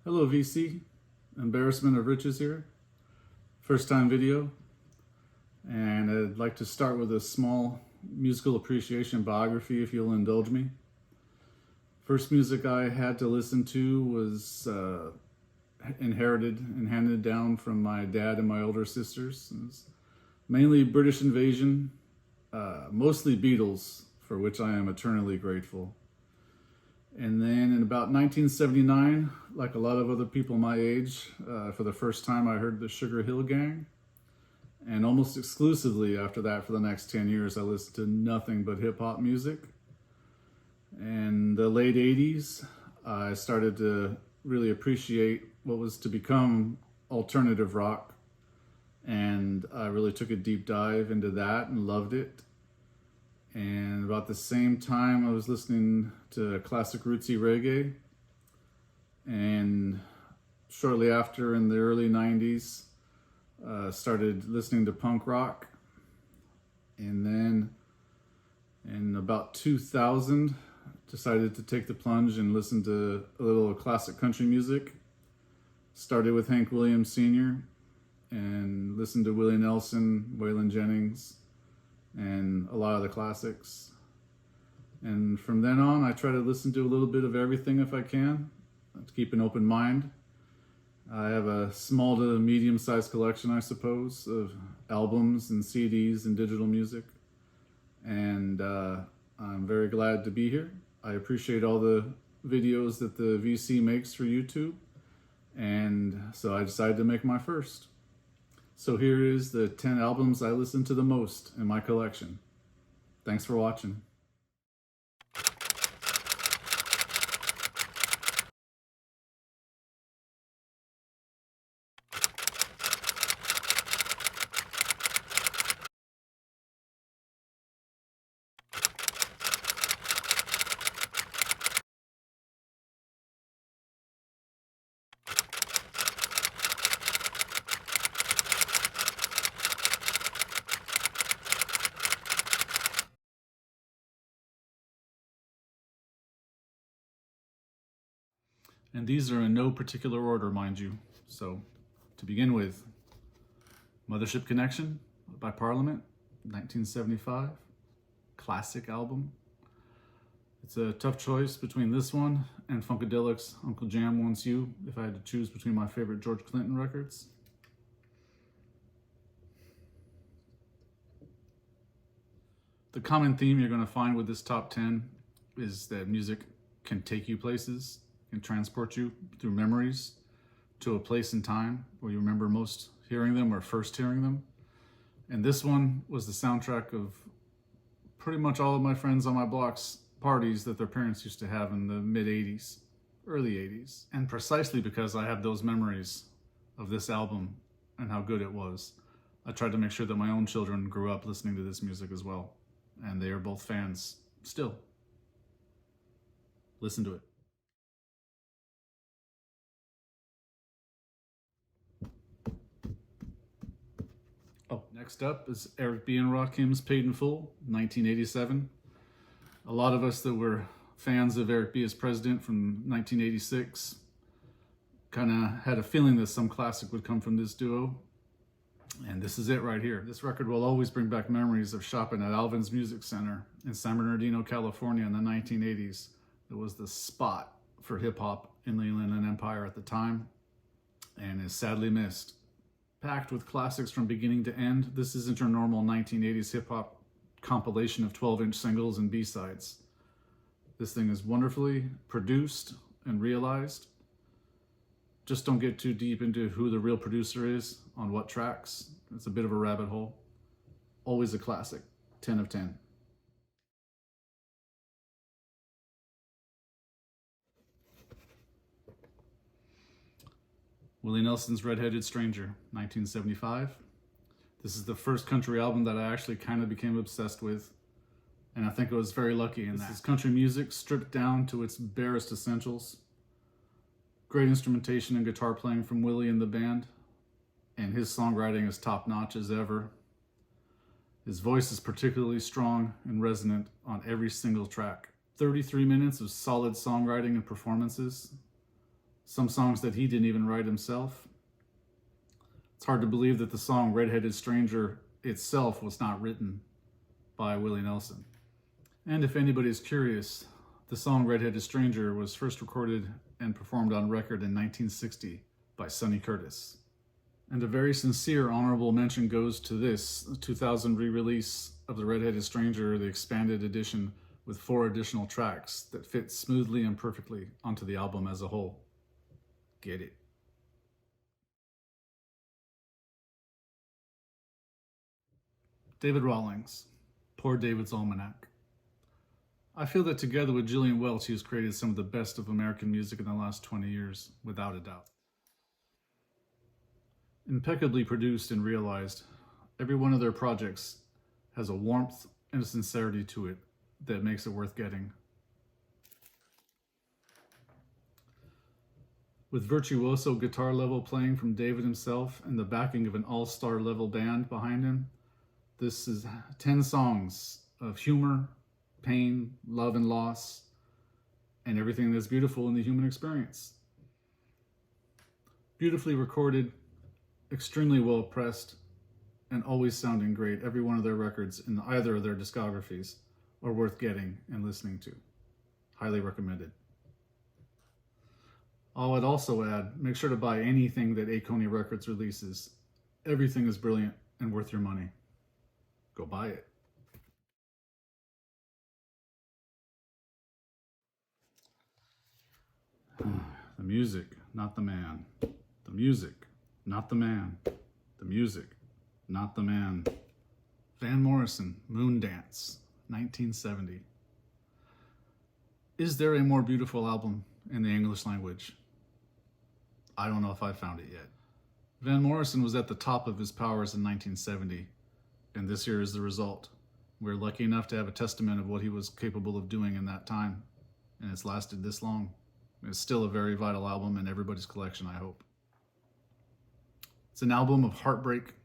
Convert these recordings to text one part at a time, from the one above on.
Hello VC, embarrassment of riches here. First time video, and I'd like to start with a small musical appreciation biography if you'll indulge me. First music I had to listen to was inherited and handed down from my dad and my older sisters. It was mainly British Invasion, mostly Beatles, for which I am eternally grateful. And then in about 1979, like a lot of other people my age, for the first time I heard the Sugar Hill Gang. And almost exclusively after that, for the next 10 years, I listened to nothing but hip hop music. And the late 80s, I started to really appreciate what was to become alternative rock. And I really took a deep dive into that and loved it. And about the same time, I was listening to classic rootsy reggae. And shortly after, in the early 90s, started listening to punk rock. And then in about 2000, decided to take the plunge and listen to a little classic country music. Started with Hank Williams Sr. and listened to Willie Nelson, Waylon Jennings, and a lot of the classics. And from then on, I try to listen to a little bit of everything if I can, to keep an open mind. I have a small to medium-sized collection, I suppose, of albums and CDs and digital music. And I'm very glad to be here. I appreciate all the videos that the VC makes for YouTube. And so I decided to make my first. So here is the 10 albums I listen to the most in my collection. Thanks for watching. And these are in no particular order, mind you. So, to begin with, Mothership Connection by Parliament, 1975. Classic album. It's a tough choice between this one and Funkadelic's Uncle Jam Wants You, if I had to choose between my favorite George Clinton records. The common theme you're going to find with this top 10 is that music can take you places, can transport you through memories to a place and time where you remember most hearing them or first hearing them. And this one was the soundtrack of pretty much all of my friends on my block's parties that their parents used to have in the mid-80s, early 80s. And precisely because I have those memories of this album and how good it was, I tried to make sure that my own children grew up listening to this music as well. And they are both fans still. Listen to it. Oh, next up is Eric B. and Rakim's Paid in Full, 1987. A lot of us that were fans of Eric B. as president from 1986 kind of had a feeling that some classic would come from this duo. And this is it right here. This record will always bring back memories of shopping at Alvin's Music Center in San Bernardino, California in the 1980s. It was the spot for hip hop in the Inland Empire at the time and is sadly missed. Packed with classics from beginning to end, this isn't your normal 1980s hip-hop compilation of 12-inch singles and B-sides. This thing is wonderfully produced and realized. Just don't get too deep into who the real producer is on what tracks. It's a bit of a rabbit hole. Always a classic. 10 of 10. Willie Nelson's Redheaded Stranger, 1975. This is the first country album that I actually kind of became obsessed with, and I think I was very lucky in that. This is country music stripped down to its barest essentials. Great instrumentation and guitar playing from Willie and the band, and his songwriting is top-notch as ever. His voice is particularly strong and resonant on every single track. 33 minutes of solid songwriting and performances. some songs that he didn't even write himself. It's hard to believe that the song Redheaded Stranger itself was not written by Willie Nelson. And if anybody's curious, the song Redheaded Stranger was first recorded and performed on record in 1960 by Sonny Curtis. And a very sincere honorable mention goes to this 2000 re-release of the Redheaded Stranger, the expanded edition with 4 additional tracks that fit smoothly and perfectly onto the album as a whole. Get it? David Rawlings, Poor David's Almanac. I feel that together with Gillian Welch, he has created some of the best of American music in the last 20 years, without a doubt. Impeccably produced and realized, every one of their projects has a warmth and a sincerity to it that makes it worth getting. With virtuoso guitar level playing from David himself and the backing of an all-star level band behind him, this is 10 songs of humor, pain, love and loss, and everything that's beautiful in the human experience. Beautifully recorded, extremely well pressed, and always sounding great. Every one of their records in either of their discographies are worth getting and listening to. Highly recommended. I would also add, make sure to buy anything that Aconi Records releases. Everything is brilliant and worth your money. Go buy it. The music, not the man. The music, not the man. The music, not the man. Van Morrison, Moondance, 1970. Is there a more beautiful album in the English language? I don't know if I've found it yet. Van Morrison was at the top of his powers in 1970, and this here is the result. We're lucky enough to have a testament of what he was capable of doing in that time, and it's lasted this long. It's still a very vital album in everybody's collection, I hope. It's an album of heartbreak,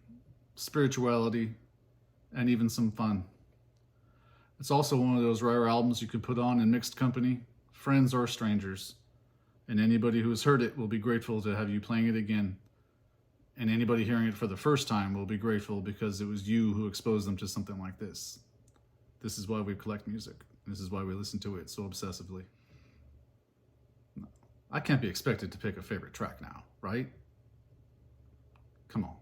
spirituality, and even some fun. It's also one of those rare albums you can put on in mixed company, friends or strangers. And anybody who has heard it will be grateful to have you playing it again. And anybody hearing it for the first time will be grateful because it was you who exposed them to something like this. This is why we collect music. This is why we listen to it so obsessively. I can't be expected to pick a favorite track now, right? Come on.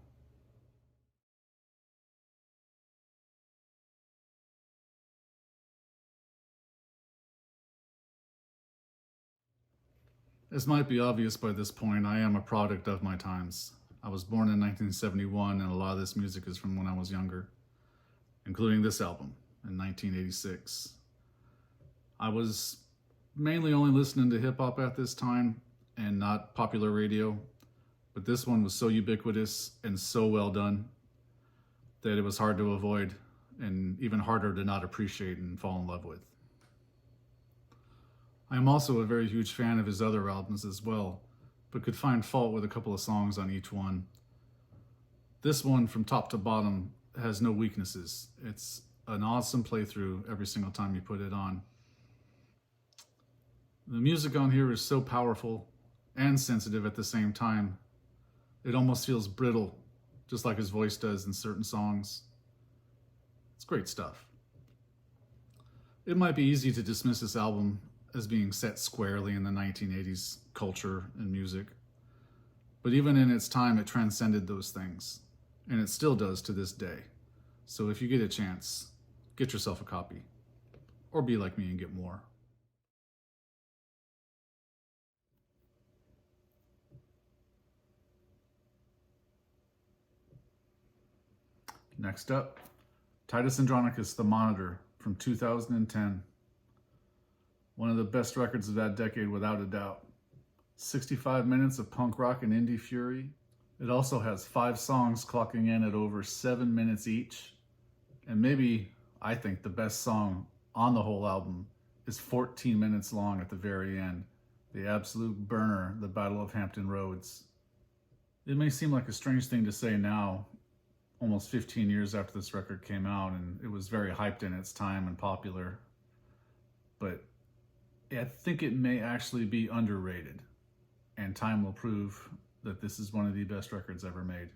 As might be obvious by this point, I am a product of my times. I was born in 1971, and a lot of this music is from when I was younger, including this album in 1986. I was mainly only listening to hip-hop at this time and not popular radio, but this one was so ubiquitous and so well done that it was hard to avoid and even harder to not appreciate and fall in love with. I am also a very huge fan of his other albums as well, but could find fault with a couple of songs on each one. This one, from top to bottom, has no weaknesses. It's an awesome playthrough every single time you put it on. The music on here is so powerful and sensitive at the same time. It almost feels brittle, just like his voice does in certain songs. It's great stuff. It might be easy to dismiss this album as being set squarely in the 1980s culture and music. But even in its time, it transcended those things, and it still does to this day. So if you get a chance, get yourself a copy, or be like me and get more. Next up, Titus Andronicus, The Monitor, from 2010. One of the best records of that decade, without a doubt. 65 minutes of punk rock and indie fury. It also has 5 songs clocking in at over 7 minutes each. And maybe, I think, the best song on the whole album is 14 minutes long at the very end. The absolute burner, The Battle of Hampton Roads. It may seem like a strange thing to say now, almost 15 years after this record came out, and it was very hyped in its time and popular. But I think it may actually be underrated. and time will prove that this is one of the best records ever made.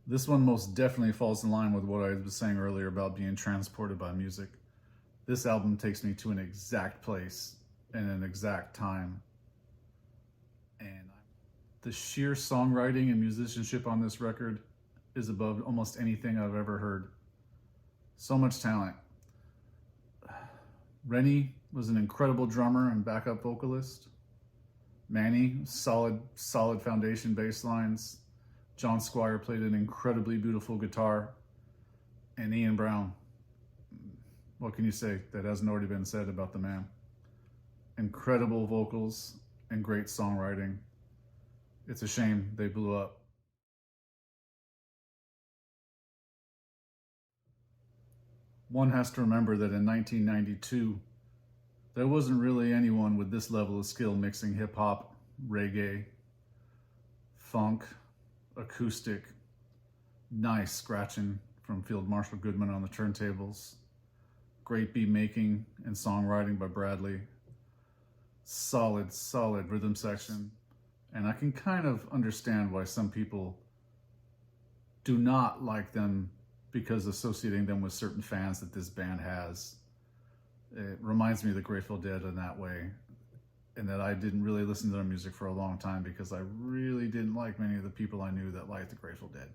This one most definitely falls in line with what I was saying earlier about being transported by music. This album takes me to an exact place and an exact time. And the sheer songwriting and musicianship on this record is above almost anything I've ever heard. So much talent. Rennie was an incredible drummer and backup vocalist. Manny, solid foundation bass lines. John Squire played an incredibly beautiful guitar. And Ian Brown, what can you say that hasn't already been said about the man? Incredible vocals and great songwriting. It's a shame they blew up. One has to remember that in 1992, there wasn't really anyone with this level of skill mixing hip-hop, reggae, funk, acoustic, nice scratching from Field Marshal Goodman on the turntables, great beat making and songwriting by Bradley, solid rhythm section. And I can kind of understand why some people do not like them, because associating them with certain fans that this band has. It reminds me of the Grateful Dead in that way, and that I didn't really listen to their music for a long time because I really didn't like many of the people I knew that liked the Grateful Dead.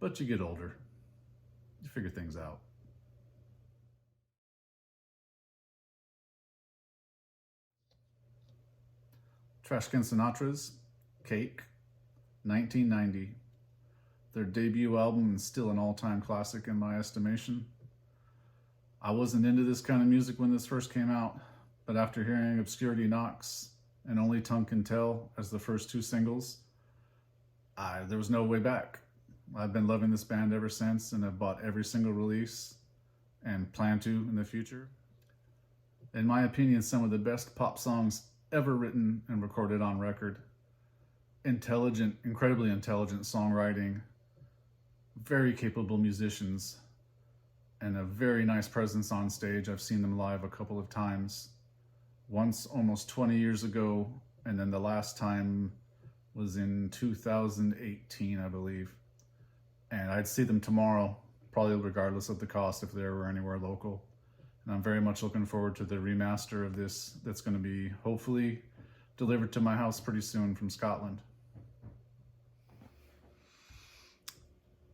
But you get older, you figure things out. Trashcan Sinatra's Cake, 1990. Their debut album is still an all-time classic in my estimation. I wasn't into this kind of music when this first came out, but after hearing Obscurity Knocks and Only Tongue Can Tell as the first two singles, there was no way back. I've been loving this band ever since, and I've bought every single release and plan to in the future. In my opinion, some of the best pop songs ever written and recorded on record. Intelligent, incredibly intelligent songwriting, very capable musicians, and a very nice presence on stage. I've seen them live a couple of times. Once almost 20 years ago, and then the last time was in 2018, I believe. And I'd see them tomorrow, probably regardless of the cost if they were anywhere local. And I'm very much looking forward to the remaster of this that's going to be hopefully delivered to my house pretty soon from Scotland.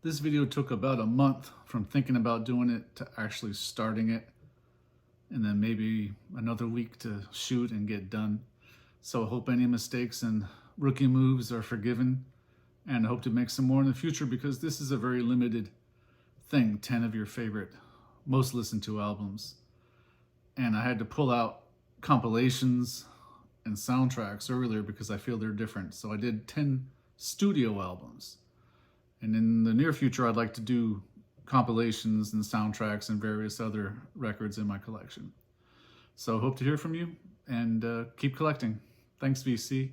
This video took about a month from thinking about doing it to actually starting it, and then maybe another week to shoot and get done. So I hope any mistakes and rookie moves are forgiven, and I hope to make some more in the future, because this is a very limited thing, 10 of your favorite, most listened to albums. And I had to pull out compilations and soundtracks earlier because I feel they're different. So I did 10 studio albums. And in the near future, I'd like to do compilations and soundtracks and various other records in my collection. So hope to hear from you, and keep collecting. Thanks, VC.